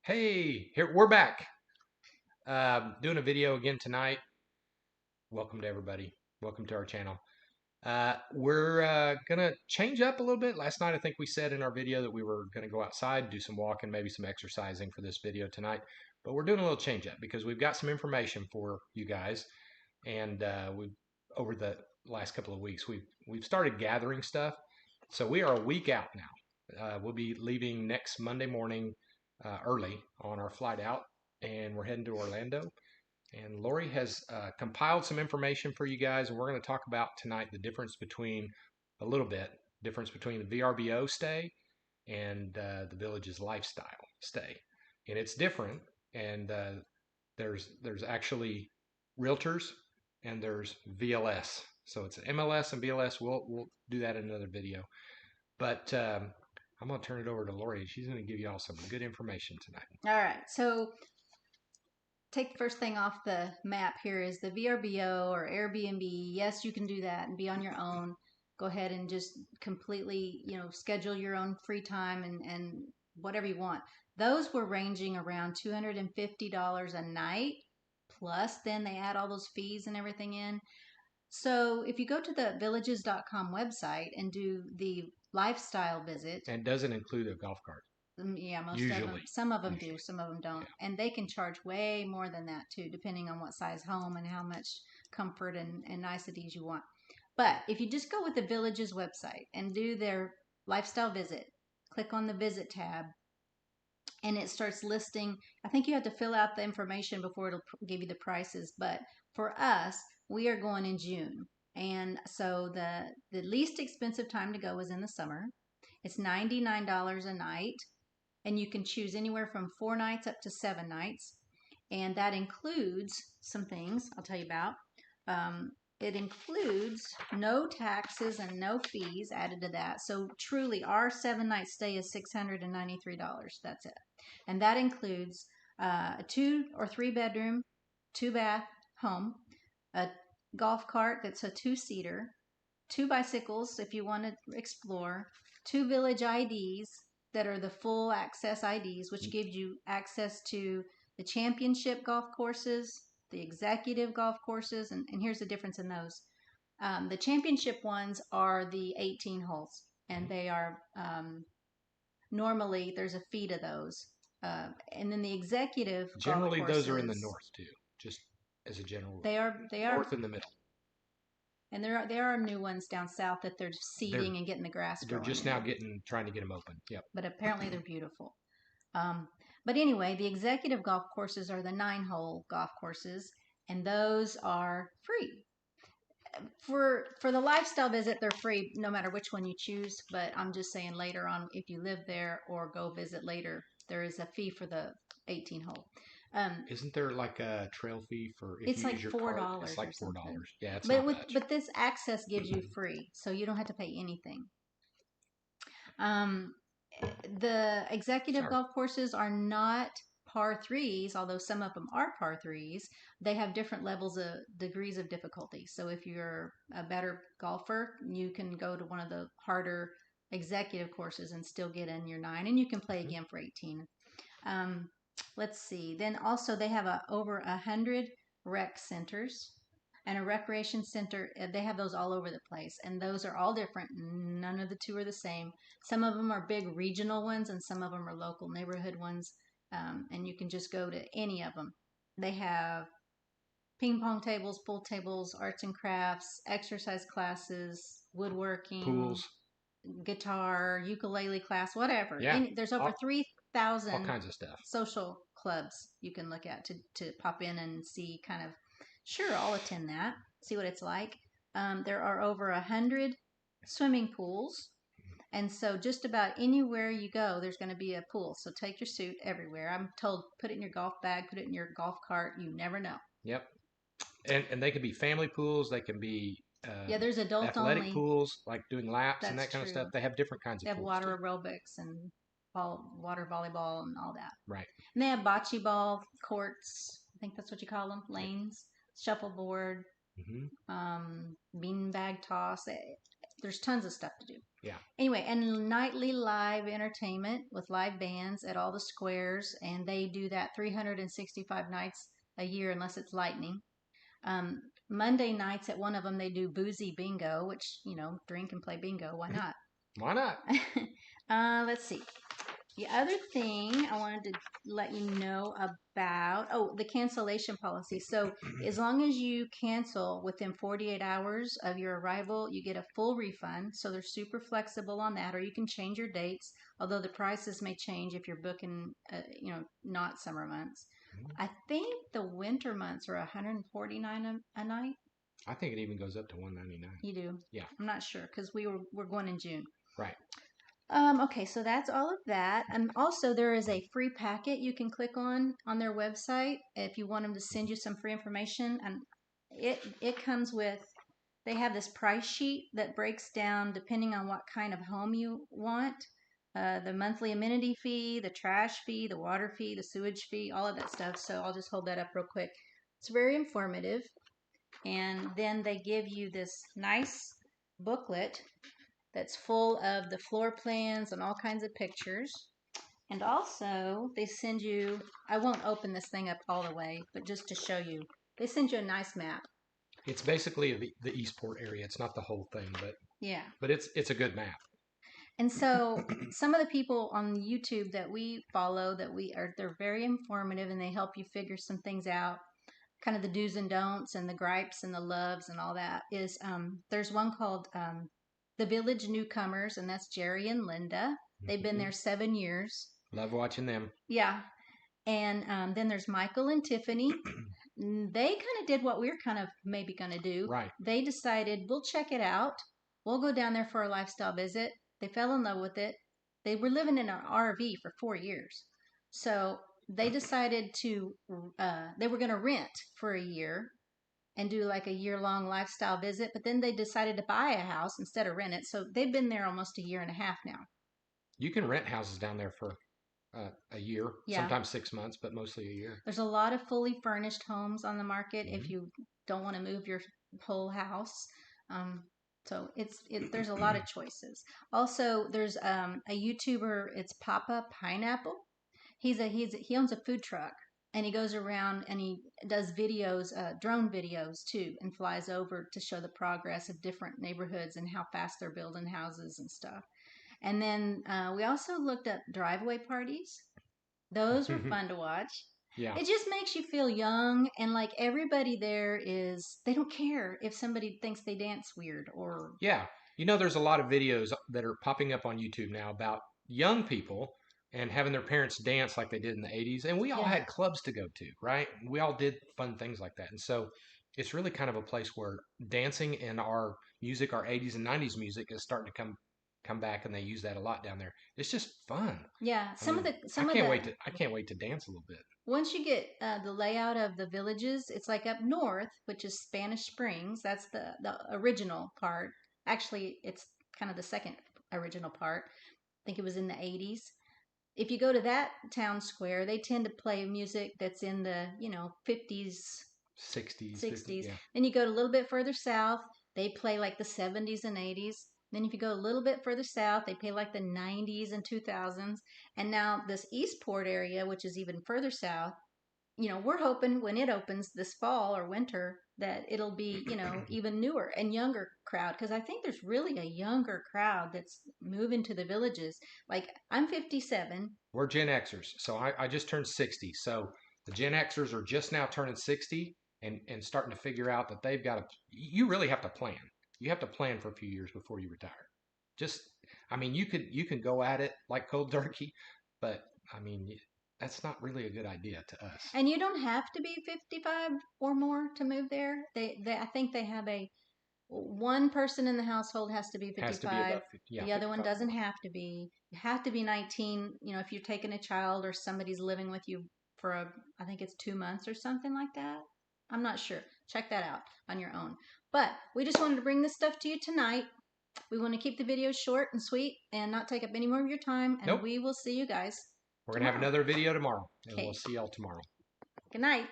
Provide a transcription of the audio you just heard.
Hey, here we're back. Doing a video again tonight. Welcome to everybody. Welcome to our channel. We're gonna change up a little bit. Last night, I think we said in our video that we were gonna go outside, do some walking, maybe some exercising for this video tonight. But we're doing a little change up because we've got some information for you guys, and we've over the last couple of weeks we've started gathering stuff. So we are a week out now. We'll be leaving next Monday morning early on our flight out, and we're heading to Orlando. And Lori has compiled some information for you guys, and we're going to talk about tonight the difference between difference between the VRBO stay and the Village's lifestyle stay, and it's different. And there's actually realtors and there's VLS. So it's MLS and VLS. We'll do that in another video. But I'm going to turn it over to Lori. She's going to give you all some good information tonight. All right. So take the first thing off the map here is the VRBO or Airbnb. Yes, you can do that and be on your own. Go ahead and just completely, schedule your own free time and whatever you want. Those were ranging around $250 a night. Plus, then they add all those fees and everything in. So if you go to the villages.com website and do the lifestyle visit, And it doesn't include a golf cart. yeah, most of them. Usually. Some of them do, some of them don't. Yeah. And they can charge way more than that too, depending on what size home and how much comfort and niceties you want. But if you just go with the Villages website and do their lifestyle visit, click on the visit tab, and it starts listing. I think you have to fill out the information before it'll give you the prices. But for us, we are going in June. And so the least expensive time to go is in the summer. It's $99 a night, and you can choose anywhere from 4 nights up to 7 nights, and that includes some things I'll tell you about. It includes no taxes and no fees added to that. So truly, our 7-night stay is $693. That's it, and that includes a 2 or 3 bedroom, 2-bath home, a golf cart that's a 2-seater, 2 bicycles if you want to explore, 2 village IDs that are the full access IDs, which gives you access to the championship golf courses, the executive golf courses, and here's the difference in those. The championship ones are the 18 holes, and they are normally there's a fee to those. And then the executive Generally, golf courses, those are in the north too, just as a general. They are north in the middle. And there are new ones down south that they're seeding and getting the grass They're growing just in. now trying to get them open. Yep. But apparently they're beautiful. But anyway, the executive golf courses are the 9-hole golf courses, and those are free. For the lifestyle visit, they're free no matter which one you choose. But I'm just saying later on, if you live there or go visit later, there is a fee for the 18-hole. Isn't there like a trail fee for if it's you like use your $4. cart? It's like $4. Yeah, it's but not much. But this access gives you free, so you don't have to pay anything. The executive golf courses are not par 3s, although some of them are par 3s. They have different levels of degrees of difficulty. So if you're a better golfer, you can go to one of the harder executive courses and still get in your 9, and you can play again for 18. Let's see. Then also they have over 100 rec centers and a recreation center. They have those all over the place, and those are all different. None of the two are the same. Some of them are big regional ones, and some of them are local neighborhood ones, and you can just go to any of them. They have ping pong tables, pool tables, arts and crafts, exercise classes, woodworking, pools, guitar, ukulele class, whatever. Yeah. There's over 3,000 all kinds of stuff. Social clubs you can look at to pop in and see kind of. Sure, I'll attend that, see what it's like. There are over 100 swimming pools, and so just about anywhere you go, there's going to be a pool. So take your suit everywhere. I'm told put it in your golf bag, put it in your golf cart. You never know. Yep. And they can be family pools. They can be there's adult athletic only pools, like doing laps and that kind of stuff. They have different kinds of pools. They have water too. aerobics and water volleyball and all that. Right. And they have bocce ball courts. I think that's what you call them, lanes. Shuffleboard, beanbag toss. there's tons of stuff to do. Yeah. Anyway, and nightly live entertainment with live bands at all the squares, and they do that 365 nights a year unless it's lightning. Monday nights at one of them, they do boozy bingo, which, drink and play bingo. Why not? Why not? Let's see. The other thing I wanted to let you know about, the cancellation policy. So as long as you cancel within 48 hours of your arrival, you get a full refund. So they're super flexible on that, or you can change your dates, although the prices may change if you're booking, not summer months. I think the winter months are 149 a night. I think it even goes up to 199. You do? Yeah. I'm not sure because we're going in June. Right. Okay, so that's all of that. Also, there is a free packet you can click on their website if you want them to send you some free information. And it comes with, they have this price sheet that breaks down depending on what kind of home you want. The monthly amenity fee, the trash fee, the water fee, the sewage fee, all of that stuff. So I'll just hold that up real quick. It's very informative. And then they give you this nice booklet that's full of the floor plans and all kinds of pictures. And also, they send you, I won't open this thing up all the way, but just to show you, they send you a nice map. It's basically the Eastport area. It's not the whole thing, but yeah, but it's a good map. And so some of the people on YouTube that we follow, they're very informative and they help you figure some things out, kind of the do's and don'ts and the gripes and the loves and all that. Is there's one called The Village Newcomers, and that's Jerry and Linda. They've been there 7 years. Love watching them. Yeah. And then there's Michael and Tiffany. They kind of did what we're kind of maybe going to do. Right. They decided, we'll check it out. We'll go down there for a lifestyle visit. They fell in love with it. They were living in an RV for 4 years. So they decided they were going to rent for a year and do like a year-long lifestyle visit. But then they decided to buy a house instead of rent it. So they've been there almost a year and a half now. You can rent houses down there for a year, sometimes 6 months, but mostly a year. There's a lot of fully furnished homes on the market if you don't want to move your whole house. So there's a lot of choices. Also, there's a YouTuber. It's Papa Pineapple. He owns a food truck and he goes around and he does videos, drone videos too, and flies over to show the progress of different neighborhoods and how fast they're building houses and stuff. And then we also looked up driveway parties. Those were fun to watch. Yeah. It just makes you feel young, and like everybody there they don't care if somebody thinks they dance weird or. Yeah. There's a lot of videos that are popping up on YouTube now about young people and having their parents dance like they did in the 80s. And we all had clubs to go to, right? We all did fun things like that. And so it's really kind of a place where dancing and our music, our 80s and 90s music is starting to come back, and they use that a lot down there. It's just fun. Yeah, I can't wait to dance a little bit. Once you get the layout of the villages, it's like up north, which is Spanish Springs. That's the original part. Actually, it's kind of the second original part. I think it was in the 80s. If you go to that town square, they tend to play music that's in the 50s, 60s. 60s. Yeah. Then you go a little bit further south, they play like the 70s and 80s. Then if you go a little bit further south, they play like the 90s and 2000s. And now this Eastport area, which is even further south, we're hoping when it opens this fall or winter that it'll be, even newer and younger crowd. Because I think there's really a younger crowd that's moving to the villages. Like, I'm 57. We're Gen Xers. So I just turned 60. So the Gen Xers are just now turning 60 and starting to figure out that you really have to plan. You have to plan for a few years before you retire. You can go at it like cold turkey, but that's not really a good idea to us. And you don't have to be 55 or more to move there. I think they have one person in the household has to be 55. Has to be about 50, yeah, the other one doesn't have to be. You have to be 19. If you're taking a child or somebody's living with you for I think it's 2 months or something like that. I'm not sure. Check that out on your own. But we just wanted to bring this stuff to you tonight. We want to keep the video short and sweet and not take up any more of your time. And we will see you guys. We're going to have another video tomorrow. And we'll see y'all tomorrow. Good night.